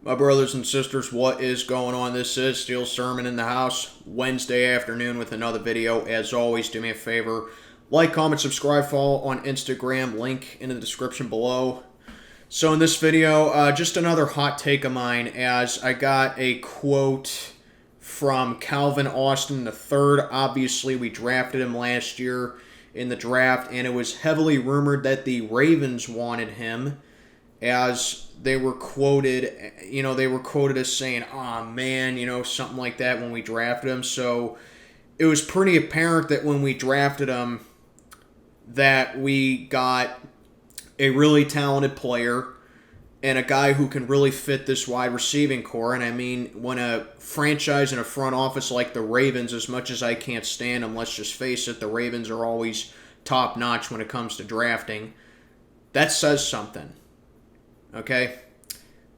My brothers and sisters, what is going on? This is Steel Sermon in the house, Wednesday afternoon with another video. As always, do me a favor, like, comment, subscribe, follow on Instagram, link in the description below. So in this video, just another hot take of mine, as I got a quote from Calvin Austin III. Obviously, we drafted him last year in the draft, and it was heavily rumored that the Ravens wanted him, as they were quoted as saying, "Oh man," something like that when we drafted him. So it was pretty apparent that when we drafted him that we got a really talented player and a guy who can really fit this wide receiving core. And I mean, when a franchise and a front office like the Ravens, as much as I can't stand them, let's just face it, the Ravens are always top notch when it comes to drafting. That says something. Okay?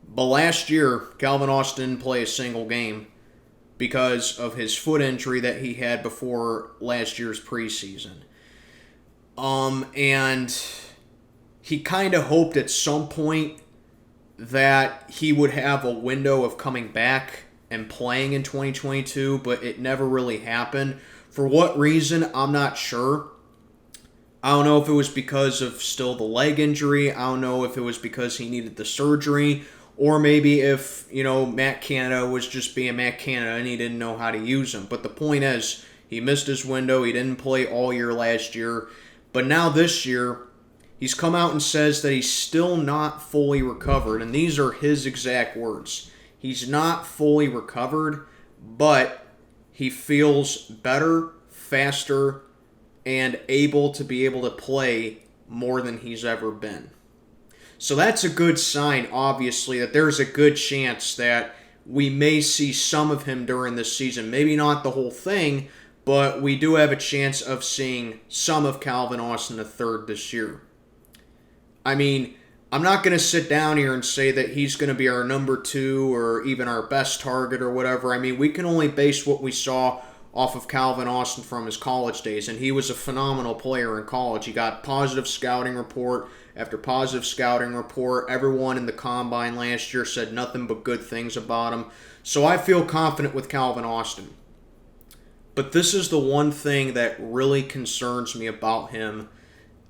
But last year, Calvin Austin didn't play a single game because of his foot injury that he had before last year's preseason. And he kind of hoped at some point that he would have a window of coming back and playing in 2022, but it never really happened. For what reason, I'm not sure. I don't know if it was because of still the leg injury. I don't know if it was because he needed the surgery, or maybe if, Matt Canada was just being Matt Canada and he didn't know how to use him. But the point is, he missed his window. He didn't play all year last year. But now this year, he's come out and says that he's still not fully recovered. And these are his exact words. He's not fully recovered, but he feels better, faster, and able to play more than he's ever been. So that's a good sign, obviously, that there's a good chance that we may see some of him during this season. Maybe not the whole thing, but we do have a chance of seeing some of Calvin Austin III this year. I mean, I'm not going to sit down here and say that he's going to be our number 2 or even our best target or whatever. I mean, we can only base what we saw off of Calvin Austin from his college days, and he was a phenomenal player in college. He got positive scouting report after positive scouting report. Everyone in the combine last year said nothing but good things about him. So I feel confident with Calvin Austin. But this is the one thing that really concerns me about him,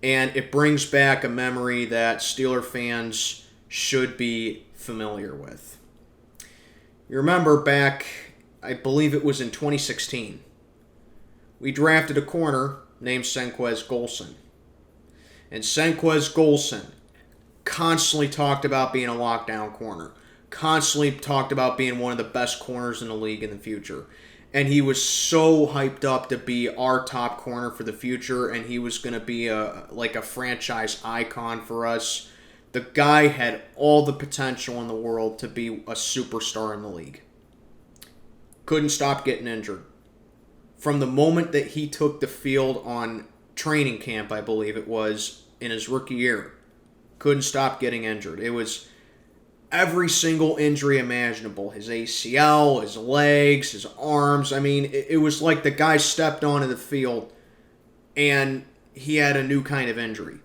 and it brings back a memory that Steeler fans should be familiar with. You remember back, I believe it was in 2016, we drafted a corner named Senquez Golson. And Senquez Golson constantly talked about being a lockdown corner, constantly talked about being one of the best corners in the league in the future. And he was so hyped up to be our top corner for the future, and he was going to be a franchise icon for us. The guy had all the potential in the world to be a superstar in the league. Couldn't stop getting injured. From the moment that he took the field on training camp, I believe it was, in his rookie year, couldn't stop getting injured. It was every single injury imaginable. His ACL, his legs, his arms. I mean, it was like the guy stepped onto the field and he had a new kind of injury.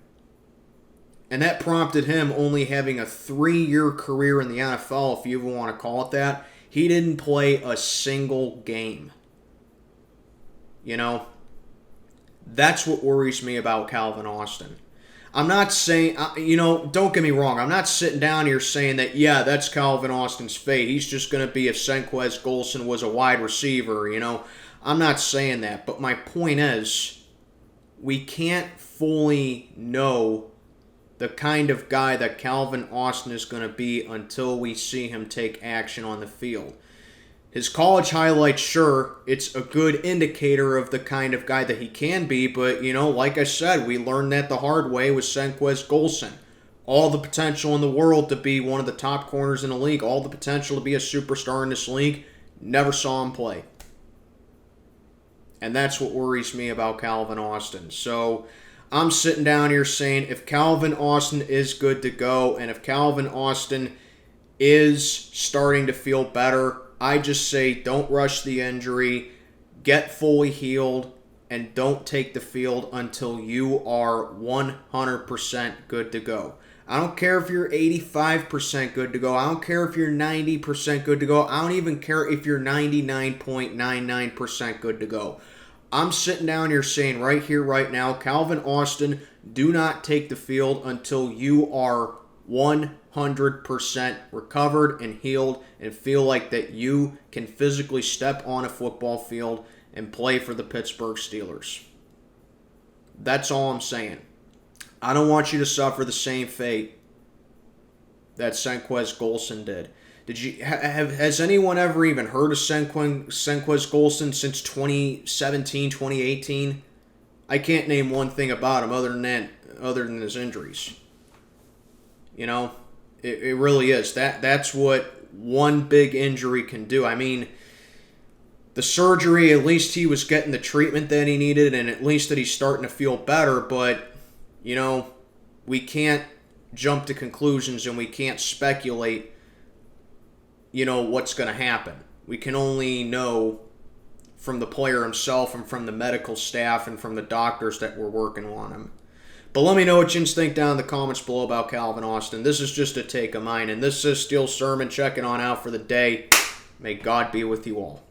And that prompted him only having a 3-year career in the NFL, if you even want to call it that. He didn't play a single game. That's what worries me about Calvin Austin. I'm not saying, don't get me wrong. I'm not sitting down here saying that, yeah, that's Calvin Austin's fate. He's just going to be if Senquez Golson was a wide receiver, I'm not saying that. But my point is, we can't fully know the kind of guy that Calvin Austin is going to be until we see him take action on the field. His college highlights, sure, it's a good indicator of the kind of guy that he can be, but, like I said, we learned that the hard way with Senquez Golson. All the potential in the world to be one of the top corners in the league, all the potential to be a superstar in this league, never saw him play. And that's what worries me about Calvin Austin. So I'm sitting down here saying if Calvin Austin is good to go, and if Calvin Austin is starting to feel better, I just say don't rush the injury, get fully healed, and don't take the field until you are 100% good to go. I don't care if you're 85% good to go. I don't care if you're 90% good to go. I don't even care if you're 99.99% good to go. I'm sitting down here saying right here, right now, Calvin Austin, do not take the field until you are 100% recovered and healed and feel like that you can physically step on a football field and play for the Pittsburgh Steelers. That's all I'm saying. I don't want you to suffer the same fate that Senquez Golson did. Has anyone ever even heard of Senquez Golson since 2017, 2018? I can't name one thing about him other than his injuries. You know, it really is. That's what one big injury can do. I mean, the surgery, at least he was getting the treatment that he needed, and at least that he's starting to feel better, but you know, we can't jump to conclusions and we can't speculate, you know, what's going to happen. We can only know from the player himself and from the medical staff and from the doctors that were working on him. But let me know what you think down in the comments below about Calvin Austin. This is just a take of mine, and this is Steel Sermon checking on out for the day. May God be with you all.